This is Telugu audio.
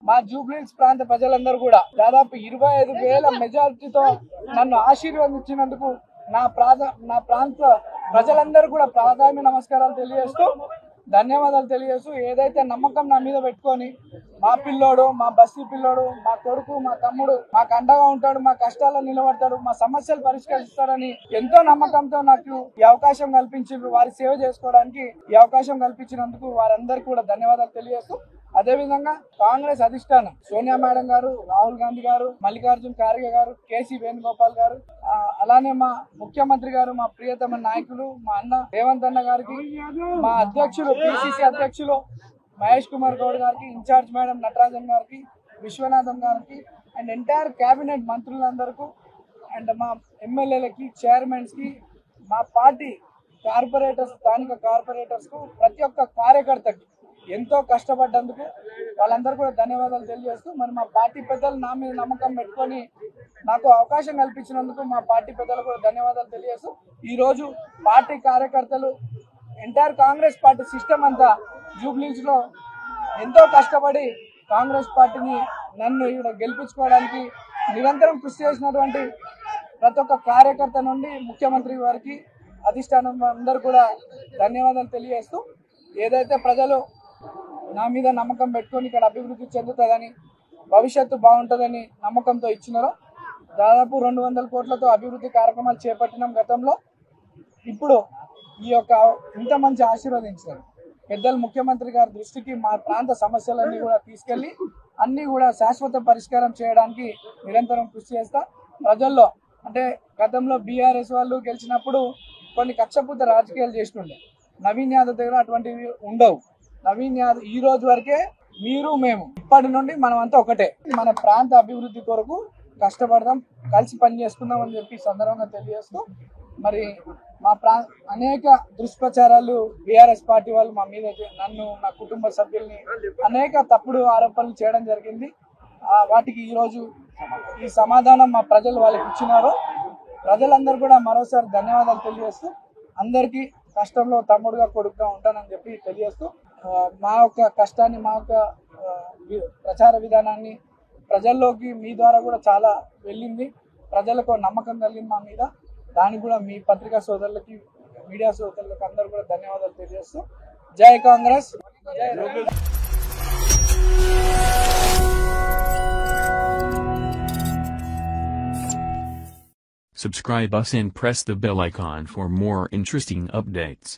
మా జూబ్లీహిల్స్ ప్రాంత ప్రజలందరూ కూడా దాదాపు 25,000 మెజారిటీతో నన్ను ఆశీర్వదించినందుకు నా ప్రాంత ప్రజలందరూ కూడా ప్రాధాన్య నమస్కారాలు తెలియజేస్తూ ధన్యవాదాలు తెలియజేస్తూ ఏదైతే నమ్మకం నా మీద పెట్టుకొని మా పిల్లోడు, మా బస్తీ పిల్లోడు, మా కొడుకు, మా తమ్ముడు మాకు అండగా ఉంటాడు, మా కష్టాల్లో నిలబడతాడు, మా సమస్యలు పరిష్కరిస్తాడని ఎంతో నమ్మకంతో నాకు ఈ అవకాశం కల్పించారు. వారి సేవ చేసుకోవడానికి ఈ అవకాశం కల్పించినందుకు వారందరికీ కూడా ధన్యవాదాలు తెలియజేస్తూ అదేవిధంగా కాంగ్రెస్ అధిష్టానం సోనియా మేడం గారు, రాహుల్ గాంధీ గారు, మల్లికార్జున్ ఖార్గే గారు, కేసీ వేణుగోపాల్ గారు, అలానే మా ముఖ్యమంత్రి గారు, మా ప్రియతమ నాయకులు మా అన్న రేవంత్ అన్న గారికి, మా అధ్యక్షులు పిసిసి అధ్యక్షులు మహేష్ కుమార్ గౌడ్ గారికి, ఇన్ఛార్జ్ మేడం నటరాజన్ గారికి, విశ్వనాథం గారికి అండ్ ఎంటైర్ కేబినెట్ మంత్రులందరికీ అండ్ మా ఎమ్మెల్యేలకి, చైర్మన్స్ కి, మా పార్టీ కార్పొరేటర్స్, స్థానిక కార్పొరేటర్స్ కు, ప్రతి ఒక్క కార్యకర్తకి ఎంతో కష్టపడ్డందుకు వాళ్ళందరూ కూడా ధన్యవాదాలు తెలియజేస్తూ మరి మా పార్టీ పెద్దలు నా మీద నమ్మకం పెట్టుకొని నాకు అవకాశం కల్పించినందుకు మా పార్టీ పెద్దలు కూడా ధన్యవాదాలు తెలియజేస్తూ ఈరోజు పార్టీ కార్యకర్తలు ఎంటైర్ కాంగ్రెస్ పార్టీ సిస్టమ్ అంతా జూబ్లీహిల్స్ లో ఎంతో కష్టపడి కాంగ్రెస్ పార్టీని నన్ను ఇక్కడ గెలిపించుకోవడానికి నిరంతరం కృషి చేసినటువంటి ప్రతి ఒక్క కార్యకర్త నుండి ముఖ్యమంత్రి వారికి, అధిష్టానం అందరూ కూడా ధన్యవాదాలు తెలియజేస్తూ ఏదైతే ప్రజలు నా మీద నమ్మకం పెట్టుకొని ఇక్కడ అభివృద్ధి చెందుతుందని, భవిష్యత్తు బాగుంటుందని నమ్మకంతో ఇచ్చినారో దాదాపు 200 కోట్లతో అభివృద్ధి కార్యక్రమాలు చేపట్టినాం గతంలో. ఇప్పుడు ఈ యొక్క ఇంత మంచి ఆశీర్వదించారు పెద్దలు ముఖ్యమంత్రి గారి దృష్టికి మా ప్రాంత సమస్యలన్నీ కూడా తీసుకెళ్లి అన్ని కూడా శాశ్వత పరిష్కారం చేయడానికి నిరంతరం కృషి చేస్తా. ప్రజల్లో అంటే గతంలో బీఆర్ఎస్ వాళ్ళు గెలిచినప్పుడు కొన్ని కక్షపూత రాజకీయాలు చేస్తుండే, నవీన్ యాదవ్ దగ్గర అటువంటివి ఉండవు. నవీన్ యాదవ్ ఈ రోజు వరకే మీరు మేము ఇప్పటి నుండి మనం అంతా ఒకటే, మన ప్రాంత అభివృద్ధి కొరకు కష్టపడదాం, కలిసి పని చేసుకుందాం అని చెప్పి సందర్భంగా తెలియజేస్తూ మరి మా అనేక దుష్ప్రచారాలు బీఆర్ఎస్ పార్టీ వాళ్ళు మా మీద, నన్ను, నా కుటుంబ సభ్యుల్ని అనేక తప్పుడు ఆరోపణలు చేయడం జరిగింది. వాటికి ఈరోజు ఈ సమాధానం మా ప్రజలు వాళ్ళకి ఇచ్చినారు. ప్రజలందరూ కూడా మరోసారి ధన్యవాదాలు తెలియజేస్తూ అందరికీ కష్టంలో తమ్ముడుగా, కొడుకుగా ఉంటానని చెప్పి తెలియజేస్తూ మా యొక్క కష్టాన్ని, మా యొక్క ప్రచార విధానాన్ని ప్రజల్లోకి మీ ద్వారా కూడా చాలా వెళ్ళింది. ప్రజలకు నమ్మకం కలిగింది మా మీద. దానికి కూడా మీ పత్రికా సోదరులకి, మీడియా సోదరులకు అందరూ కూడా ధన్యవాదాలు తెలియజేస్తూ జై Congress. Subscribe us and press the bell icon for more interesting updates.